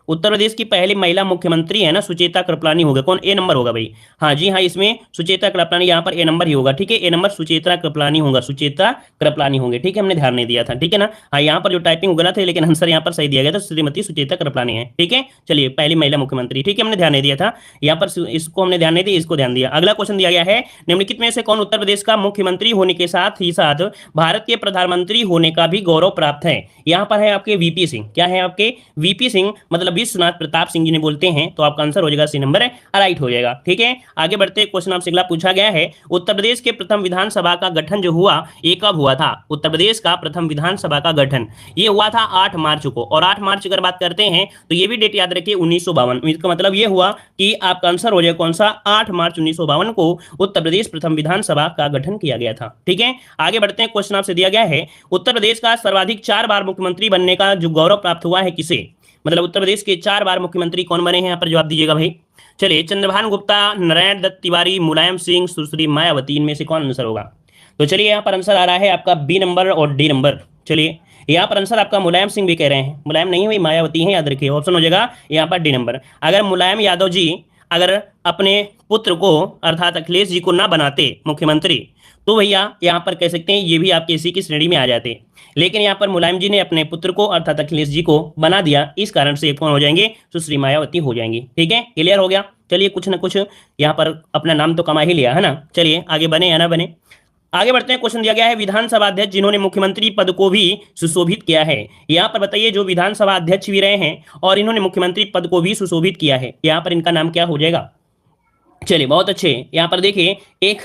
उत्तर प्रदेश की पहली महिला मुख्यमंत्री है ना सुचेता कृपलानी होगा, कौन? ए नंबर होगा भाई। हाँ जी हाँ, इसमें सुचेता कृपलानी, यहाँ पर ए नंबर ही होगा। ठीक है, ए नंबर सुचेता कृपलानी होगा, सुचेता कृपलानी होंगे। ठीक है, हमने ध्यान नहीं दिया था, ठीक है ना। हाँ, यहाँ पर जो टाइपिंग गलत है, लेकिन आंसर यहाँ पर सही दिया गया था, श्रीमती सुचेता कृपलानी है। ठीक है, चलिए पहली महिला मुख्यमंत्री, ठीक है, हमने ध्यान नहीं दिया था यहाँ पर, इसको हमने ध्यान नहीं दिया, इसको ध्यान दिया। अगला क्वेश्चन दिया गया है, निम्नलिखित में से कौन उत्तर प्रदेश का मुख्यमंत्री होने के साथ ही साथ भारत के प्रधानमंत्री होने का भी गौरव प्राप्त है? यहाँ पर है आपके वीपी सिंह। क्या है आपके? वीपी सिंह, मतलब विश्वनाथ प्रताप सिंह जी ने बोलते हैं, तो आपका आंसर हो जाएगा सी नंबर, राइट हो जाएगा। ठीक है, आगे बढ़ते क्वेश्चन आपसे अगला पूछा गया है, उत्तर प्रदेश के प्रथम विधानसभा का गठन जो हुआ ये कब हुआ था? उत्तर प्रदेश का प्रथम विधानसभा का गठन ये हुआ था 8 मार्च को, और 8 मार्च अगर बात करते हैं तो ये भी डेट याद रखिए 1952। इसका मतलब ये हुआ कि आपका आंसर हो जाएगा कौन सा, 8 मार्च 1952 को उत्तर प्रदेश प्रथम विधानसभा का गठन किया गया था। ठीक है, आगे बढ़ते हैं, क्वेश्चन आपसे दिया गया है, उत्तर प्रदेश का सर्वाधिक 4 बार मुख्यमंत्री बनने का जो गौरव प्राप्त हुआ है किसे? मतलब उत्तर प्रदेश के 4 बार मुख्यमंत्री कौन बने हैं, यहाँ पर जवाब दीजिएगा भाई। चलिए चंद्रभान गुप्ता, नारायण दत्त तिवारी, मुलायम सिंह, सुश्री मायावती, इनमें से कौन आंसर होगा? तो चलिए यहाँ पर आंसर आ रहा है आपका बी नंबर और डी नंबर। चलिए यहाँ पर आंसर आपका मुलायम सिंह भी कह रहे हैं, मुलायम नहीं है भाई, मायावती है, याद रखिए, ऑप्शन हो जाएगा यहाँ पर डी नंबर। अगर मुलायम यादव जी अगर अपने पुत्र को अर्थात अखिलेश जी को ना बनाते मुख्यमंत्री, तो भैया यहाँ पर कह सकते हैं ये भी आपके इसी की श्रेणी में आ जाते, लेकिन यहाँ पर मुलायम जी ने अपने पुत्र को अर्थात अखिलेश जी को बना दिया, इस कारण से कौन हो जाएंगे, सुश्री मायावती हो जाएंगी। ठीक है, क्लियर हो गया। चलिए कुछ ना कुछ यहाँ पर अपना नाम तो कमा ही लिया है ना। चलिए आगे बने या ना बने, आगे बढ़ते हैं। क्वेश्चन दिया गया है, विधानसभा अध्यक्ष जिन्होंने मुख्यमंत्री पद को भी सुशोभित किया है, यहाँ पर बताइए जो विधानसभा अध्यक्ष भी रहे हैं और इन्होंने मुख्यमंत्री पद को भी सुशोभित किया है, यहाँ पर इनका नाम क्या हो जाएगा? चलिए बहुत अच्छे, यहाँ पर देखिए एक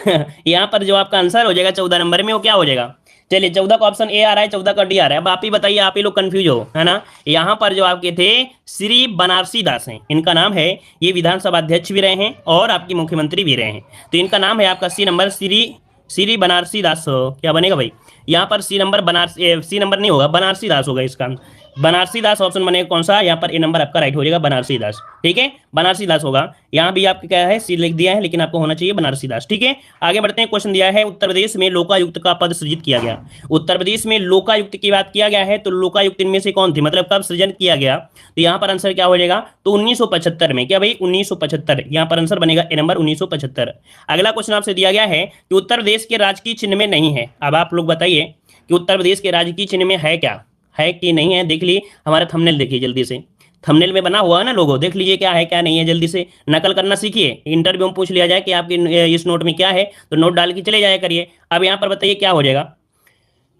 यहाँ पर जो आपका आंसर हो जाएगा 14 नंबर में, वो क्या हो जाएगा? चलिए 14 का ऑप्शन ए आ रहा है, 14 का डी आ रहा है। अब आप ही बताइए, आप ही लोग कंफ्यूज हो है ना। यहाँ पर जो आपके थे श्री बनारसी दास हैं, इनका नाम है, ये विधानसभा अध्यक्ष भी रहे हैं और आपके मुख्यमंत्री भी रहे हैं, तो इनका नाम है आपका सी नंबर, श्री बनारसी दास। क्या बनेगा भाई यहाँ पर? C number Banarasi, C number नहीं होगा, बनारसी दास होगा इसका, बनारसी दास ऑप्शन बनेगा कौन सा? यहाँ पर ए नंबर आपका राइट हो जाएगा, बनारसी दास। ठीक है, बनारसी दास होगा, यहाँ भी आपका क्या है सी लिख दिया है, लेकिन आपको होना चाहिए बनारसी दास। ठीक है, आगे बढ़ते हैं। क्वेश्चन दिया है, उत्तर प्रदेश में लोकायुक्त का पद सृजित किया गया। उत्तर प्रदेश में लोकायुक्त की बात किया गया है, तो लोकायुक्त इनमें से कौन थे, मतलब कब सृजन किया गया? तो यहाँ पर आंसर क्या हो जाएगा? तो 1975 में। क्या भाई 1975, यहाँ पर आंसर बनेगा ए नंबर 1975। अगला क्वेश्चन आपसे दिया गया है कि उत्तर प्रदेश के राजकीय चिन्ह में नहीं है। अब आप लोग बताइए कि उत्तर प्रदेश के राजकीय चिन्ह में है क्या, है कि नहीं है? देख लीजिए हमारा थंबनेल, देखिए जल्दी से, थंबनेल में बना हुआ है ना लोगो, देख लीजिए क्या है क्या नहीं है, जल्दी से नकल करना सीखिए। इंटरव्यू में पूछ लिया जाए कि आपके इस नोट में क्या है, तो नोट डाल के चले जाया करिए। अब यहाँ पर बताइए क्या हो जाएगा?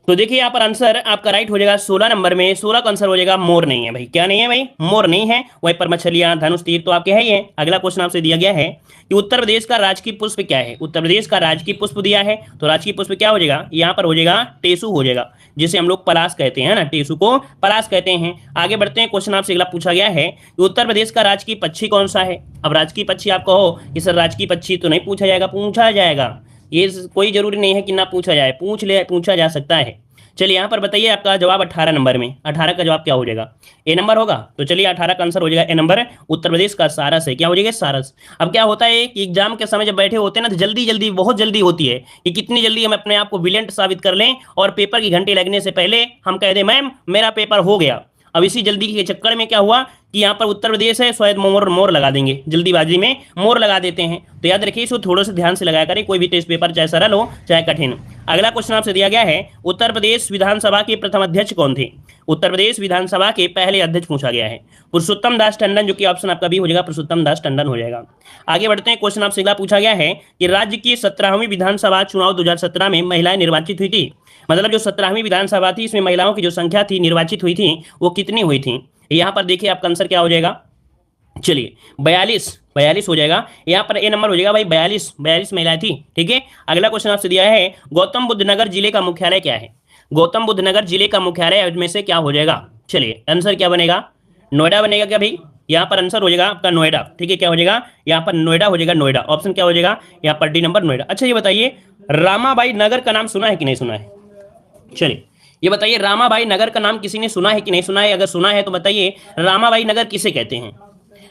तो देखिए यहाँ पर आंसर आपका राइट हो जाएगा 16 नंबर में। 16 का आंसर हो जाएगा मोर नहीं है भाई। क्या नहीं है भाई? मोर नहीं है। वहीं पर मछलियां, धनुष, तीर तो आपके है ही है। अगला क्वेश्चन आपसे दिया गया है कि उत्तर प्रदेश का राजकीय पुष्प क्या है। उत्तर प्रदेश का राजकीय पुष्प दिया है, तो राजकीय पुष्प क्या हो जाएगा? यहाँ पर हो जाएगा टेसू हो जाएगा, जिसे हम लोग पलाश कहते हैं ना, टेसू को पलाश कहते हैं। आगे बढ़ते हैं। क्वेश्चन आपसे अगला पूछा गया है कि उत्तर प्रदेश का राजकीय पक्षी कौन सा है। अब राजकीय पक्षी आप कहो कि सर राजकीय पक्षी तो नहीं पूछा जाएगा, पूछा जाएगा, ये कोई जरूरी नहीं है कि ना पूछा जाए, पूछा जा सकता है। चलिए यहाँ पर बताइए आपका जवाब 18 नंबर में, 18 का जवाब क्या हो जाएगा? ए नंबर होगा। तो चलिए 18 का आंसर हो जाएगा ए नंबर, उत्तर प्रदेश का सारस है। क्या हो जाएगा? सारस। अब क्या होता है कि एग्जाम के समय जब बैठे होते हैं ना, तो जल्दी जल्दी, बहुत जल्दी होती है कि कितनी जल्दी हम अपने आप को ब्रिलियंट साबित कर लें और पेपर की घंटे लगने से पहले हम कह दें मैम मेरा पेपर हो गया। अब इसी जल्दी के चक्कर में क्या हुआ कि यहाँ पर उत्तर प्रदेश है, शायद मोर मोर लगा देंगे, जल्दीबाजी में मोर लगा देते हैं। तो याद रखिए इसको थोड़ा सा ध्यान से लगाया करें, कोई भी टेस्ट पेपर चाहे सरल हो चाहे कठिन। अगला क्वेश्चन आपसे दिया गया है, उत्तर प्रदेश विधानसभा के प्रथम अध्यक्ष कौन थे? उत्तर प्रदेश विधानसभा के पहले अध्यक्ष पूछा गया है, पुरुषोत्तम दास टंडन, जो कि ऑप्शन आपका भी हो जाएगा, पुरुषोत्तम दास टंडन हो जाएगा। आगे बढ़ते हैं, क्वेश्चन आपसे अगला पूछा गया है कि राज्य की 17वीं विधानसभा चुनाव 2017 में महिलाएं निर्वाचित हुई थी। मतलब जो 17वीं विधानसभा थी, इसमें महिलाओं की जो संख्या थी निर्वाचित हुई थी वो कितनी हुई थी? यहाँ पर देखिए आपका आंसर क्या हो जाएगा, चलिए 42 हो जाएगा। यहाँ पर ए नंबर हो जाएगा भाई, 42 महिलाएं थी। ठीक है, अगला क्वेश्चन आपसे दिया है, गौतम बुद्ध नगर जिले का मुख्यालय क्या है? गौतम बुद्ध नगर जिले का मुख्यालय में से क्या हो जाएगा? चलिए आंसर क्या बनेगा, नोएडा बनेगा क्या भाई? यहाँ पर आंसर हो जाएगा आपका नोएडा। ठीक है, क्या हो जाएगा यहाँ पर नोएडा हो जाएगा, नोएडा। ऑप्शन क्या हो जाएगा यहाँ पर डी नंबर नोएडा। अच्छा ये बताइए, रामाबाई नगर का नाम सुना है कि नहीं सुना है? चलिए ये बताइए, रामाबाई नगर का नाम किसी ने सुना है कि नहीं सुना है? अगर सुना है तो बताइए रामाबाई नगर किसे कहते हैं?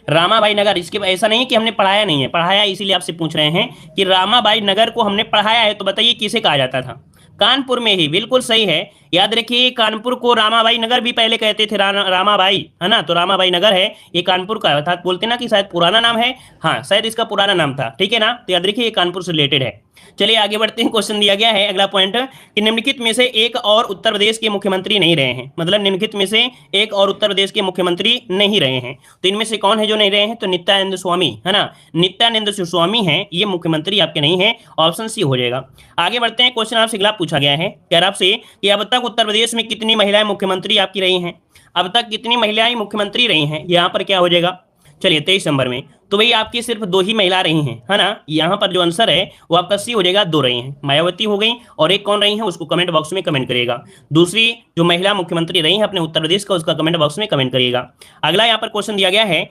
रामाबाई नगर, इसके ऐसा नहीं है कि हमने पढ़ाया नहीं है, पढ़ाया, इसीलिए आपसे पूछ रहे हैं कि रामाबाई नगर को हमने पढ़ाया है, तो बताइए किसे कहा जाता था? कानपुर में ही, बिल्कुल सही है। याद रखिए कानपुर को रामाबाई नगर भी पहले कहते थे, रामाबाई, है ना, तो रामाबाई नगर है ये कानपुर का, अर्थात बोलते ना कि शायद पुराना नाम है, हाँ शायद इसका पुराना नाम था। ठीक है ना, तो याद रखिए ये कानपुर से रिलेटेड है। चलिए आगे बढ़ते हैं, क्वेश्चन दिया गया है अगला पॉइंट कि निम्नलिखित में से एक और उत्तर प्रदेश के मुख्यमंत्री नहीं रहे हैं। मतलब निम्नलिखित में से एक और उत्तर प्रदेश के मुख्यमंत्री नहीं रहे हैं, तो इनमें से कौन है जो नहीं रहे हैं? तो नित्यानंद स्वामी, है ना, नित्यानंद स्वामी हैं, ये मुख्यमंत्री आपके नहीं है, ऑप्शन सी हो जाएगा। आगे बढ़ते हैं, क्वेश्चन आपसे अगला पूछा गया है, कह रहा आपसे कि अब तक उत्तर प्रदेश में कितनी महिलाएं मुख्यमंत्री आपकी रही हैं? अब तक कितनी महिलाएं मुख्यमंत्री रही हैं? यहाँ पर क्या हो जाएगा, चलिए 23 नंबर में, तो भाई आपकी सिर्फ 2 ही महिला रही हैं, है ना। यहाँ पर जो आंसर है वो आपका सी हो जाएगा, 2 रही हैं, मायावती हो गई, और एक कौन रही है उसको कमेंट बॉक्स में कमेंट करिएगा। दूसरी जो महिला मुख्यमंत्री रही है अपने उत्तर प्रदेश का, उसका कमेंट बॉक्स में कमेंट करिएगा। अगला यहाँ पर क्वेश्चन दिया गया है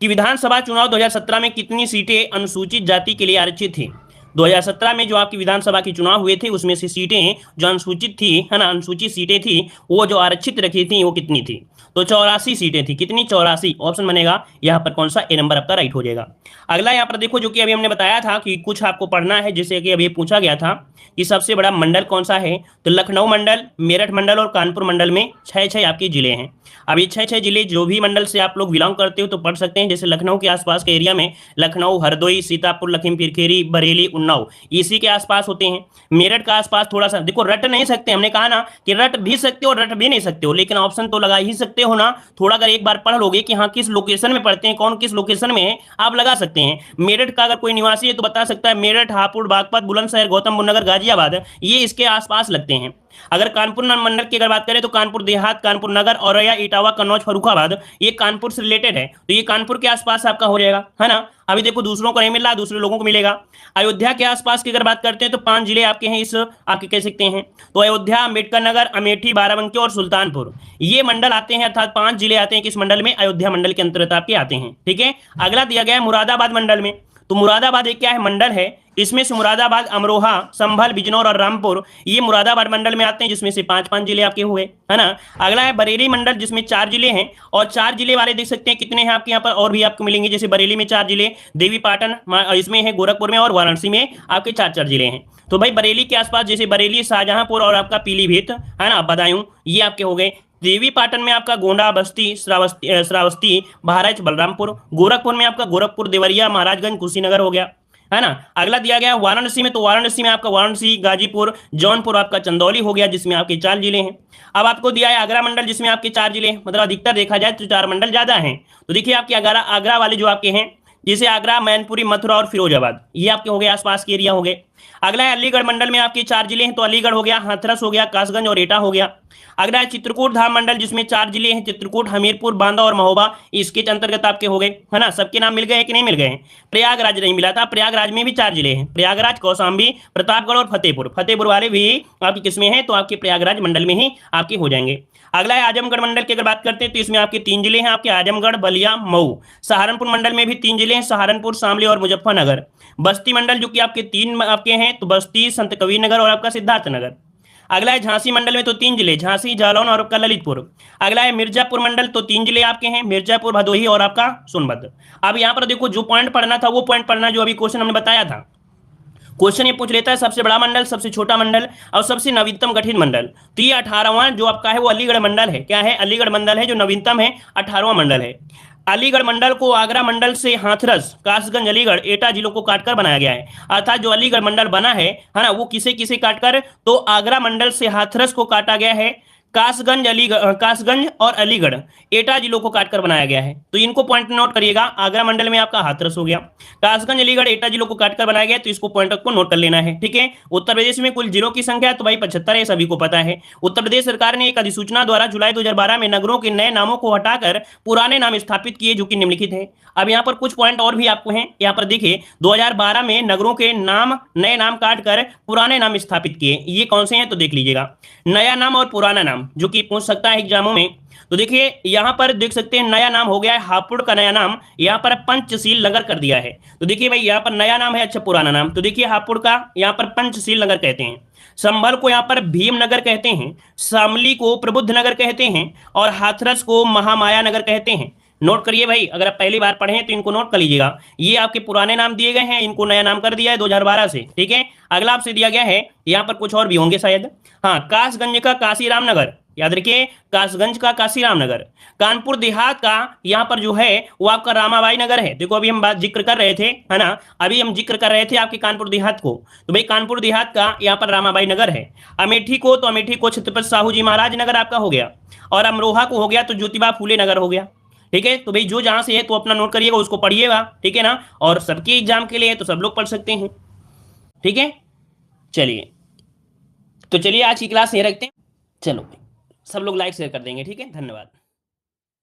कि विधानसभा चुनाव 2017 में कितनी सीटें अनुसूचित जाति के लिए आरक्षित थी? 2017 में जो आपकी विधानसभा के चुनाव हुए थे उसमें से सीटें जो अनुसूचित थी, है ना, अनुसूचित सीटें थी, वो जो आरक्षित रखी थी वो कितनी थी? तो 84 सीटें थी। कितनी? 84। ऑप्शन बनेगा यहाँ पर कौन सा, ए नंबर आपका राइट हो जाएगा। अगला यहाँ पर देखो, जो कि अभी हमने बताया था कि कुछ आपको पढ़ना है, जैसे कि अभी पूछा गया था कि सबसे बड़ा मंडल कौन सा है, तो लखनऊ मंडल, मेरठ मंडल और कानपुर मंडल में 6 आपके जिले हैं। अब ये 6 जिले जो भी मंडल से आप लोग बिलोंग करते हो तो पढ़ सकते हैं। जैसे लखनऊ के आसपास के एरिया में लखनऊ, हरदोई, सीतापुर, लखीमपुर खीरी, बरेली, उन्नाव, इसी के आसपास होते हैं। मेरठ का आसपास थोड़ा सा देखो, रट नहीं सकते, हमने कहा ना कि रट भी सकते हो रट भी नहीं सकते हो, लेकिन ऑप्शन तो लगा ही सकते हो ना। थोड़ा अगर एक बार पढ़ लोगे कि हाँ किस लोकेशन में पढ़ते हैं, कौन किस लोकेशन में है, आप लगा सकते हैं। मेरठ का अगर कोई निवासी है तो बता सकता है मेरठ, हापुड़, बागपत, बुलंदशहर, गौतम बुद्ध नगर, गाजियाबाद, ये इसके आसपास लगते हैं। अगर कानपुर मंडल की अगर बात करें तो कानपुर देहात, कानपुर नगर, औरैया, इटावा, कन्नौज, फर्रुखाबाद, ये कानपुर से रिलेटेड है, तो ये कानपुर के आसपास आपका हो जाएगा, है ना। अभी देखो दूसरों को नहीं मिल रहा, दूसरे लोगों को मिलेगा। अयोध्या के आसपास की अगर बात करते हैं तो 5 जिले आपके हैं, इस आपके कह सकते हैं, तो अयोध्या, अम्बेडकर नगर, अमेठी, बाराबंकी और सुल्तानपुर, ये मंडल आते हैं, अर्थात 5 जिले आते हैं किस मंडल में? अयोध्या मंडल के अंतर्गत आपके आते हैं। ठीक है, अगला दिया गया है मुरादाबाद मंडल में, तो मुरादाबाद एक क्या है, मंडल है, इसमें से मुरादाबाद, अमरोहा, संभल, बिजनौर और रामपुर, ये मुरादाबाद मंडल में आते हैं, जिसमें से 5 जिले आपके हुए, है ना। अगला है बरेली मंडल, जिसमें 4 जिले हैं, और 4 जिले वाले देख सकते हैं कितने हैं आपके यहाँ पर, और भी आपको मिलेंगे। जैसे बरेली में 4 जिले, देवी पाटन इसमें है, गोरखपुर में और वाराणसी में आपके 4 जिले हैं। तो भाई बरेली के आसपास जैसे बरेली, शाहजहांपुर और आपका पीलीभीत, है ना, बदायूं, ये आपके हो गए। देवी पाटन में आपका गोंडा, बस्ती, श्रावस्ती, बहराइच, बलरामपुर। गोरखपुर में आपका गोरखपुर, देवरिया, महाराजगंज, कुशीनगर हो गया, है ना। अगला दिया गया वाराणसी में, तो वाराणसी में आपका वाराणसी, गाजीपुर, जौनपुर, आपका चंदौली हो गया, जिसमें आपके 4 जिले हैं। अब आपको दिया है आगरा मंडल, जिसमें आपके 4 जिले हैं, मतलब अधिकतर देखा जाए तो 4 मंडल ज्यादा हैं। तो देखिए आपके आगरा वाले जो आपके हैं, जैसे आगरा, मैनपुरी, मथुरा और फिरोजाबाद, ये आपके हो गए, आसपास के एरिया हो गए। अगला है अलीगढ़ मंडल में आपके 4 जिले हैं, तो अलीगढ़ हो गया, हाथरस हो गया, कासगंज और एटा हो गया। अगला है चित्रकूट धाम मंडल, जिसमें 4 जिले हैं, चित्रकूट, हमीरपुर, बांदा और महोबा, इसके अंतर्गत आपके हो गए, है ना। सबके नाम मिल गए कि नहीं मिल गए? प्रयागराज नहीं मिला था, प्रयागराज में भी 4 जिले हैं, प्रयागराज, कौशाम्बी, प्रतापगढ़ और फतेहपुर। फतेहपुर वाले भी आपकी किसमें हैं? तो आपके प्रयागराज मंडल में ही आपके हो जाएंगे। अगला है आजमगढ़ मंडल की अगर बात करते हैं तो इसमें आपके 3 जिले हैं, आपके आजमगढ़, बलिया, मऊ। सहारनपुर मंडल में भी 3 जिले हैं, सहारनपुर, शामली और मुजफ्फरनगर। बस्ती मंडल जो कि आपके 3 आपके हैं, तो बस्ती, संत कबीर नगर और आपका सिद्धार्थनगर। अगला है झांसी मंडल में, तो 3 जिले, झांसी, जालौन और आपका ललितपुर। अगला है मिर्जापुर मंडल, तो 3 जिले आपके हैं, मिर्जापुर, भदोही और आपका सोनभद्र। अब यहाँ पर देखो जो पॉइंट पढ़ना था वो पॉइंट पढ़ना जो अभी क्वेश्चन हमने बताया था। क्वेश्चन ये पूछ लेता है सबसे बड़ा मंडल, सबसे छोटा मंडल और सबसे नवीनतम गठित मंडल। तो ये 18वां जो आपका है वो अलीगढ़ मंडल है। क्या है? अलीगढ़ मंडल है जो नवीनतम है, 18वां मंडल है। अलीगढ़ मंडल को आगरा मंडल से हाथरस, कासगंज, अलीगढ़, एटा जिलों को काटकर बनाया गया है। अर्थात जो अलीगढ़ मंडल बना है ना, वो किसे किसे काटकर, तो आगरा मंडल से हाथरस को काटा गया है, कासगंज, अलीगढ़, कासगंज और अलीगढ़, एटा जिलों को काटकर बनाया गया है। तो इनको पॉइंट नोट करिएगा। आगरा मंडल में आपका हाथरस हो गया, कासगंज, अलीगढ़, एटा जिलों को काटकर बनाया गया, तो इसको पॉइंट को नोट कर लेना है। ठीक है। उत्तर प्रदेश में कुल जिलों की संख्या तो भाई 75 है, सभी को पता है। उत्तर प्रदेश सरकार ने एक अधिसूचना द्वारा जुलाई 2012 में नगरों के नए नामों को हटाकर पुराने नाम स्थापित किए, जो कि निम्नलिखित है। अब यहाँ पर कुछ पॉइंट और भी आपको हैं। यहाँ पर देखिए 2012 में नगरों के नाम, नए नाम काटकर पुराने नाम स्थापित किए। ये कौन से हैं तो देख लीजिएगा। नया नाम और पुराना नाम, जो कि पूछ सकता है एग्जामों में। तो देखिए यहां पर देख सकते हैं नया नाम हो गया है हापुड़ का नया नाम, यहां पर पंचशील नगर कर दिया है। तो देखिए भाई यहां पर नया नाम है, अच्छा पुराना नाम, तो देखिए हापुड़ का यहां पर पंचशील नगर कहते हैं, संभल को यहां पर भीमनगर कहते हैं, शामली को प्रबुद्ध नगर कहते हैं, और हाथरस को महामाया नगर कहते हैं। नोट करिए भाई, अगर आप पहली बार पढ़े हैं तो इनको नोट कर लीजिएगा। ये आपके पुराने नाम दिए गए हैं, इनको नया नाम कर दिया है 2012 से। ठीक है। अगला आपसे दिया गया है, यहाँ पर कुछ और भी होंगे शायद। हाँ, कासगंज का काशीराम नगर, याद रखिए कासगंज का काशीराम नगर। कानपुर देहात का यहाँ पर जो है वो आपका रामाबाई नगर है। देखो अभी हम बात जिक्र कर रहे थे, है ना, अभी हम जिक्र कर रहे थे आपके कानपुर देहात को, तो भाई कानपुर देहात का यहाँ पर रामाबाई नगर है। अमेठी को, तो अमेठी को छत्रपति साहू जी महाराज नगर आपका हो गया, और अमरोहा को हो गया तो ज्योतिबा फूले नगर हो गया। ठीक है। तो भाई जो जहां से है तो अपना नोट करिएगा, उसको पढ़िएगा। ठीक है ना, और सबके एग्जाम के लिए तो सब लोग पढ़ सकते हैं। ठीक है। चलिए, तो चलिए आज की क्लास यहीं रखते हैं। चलो सब लोग लाइक शेयर कर देंगे। ठीक है, धन्यवाद।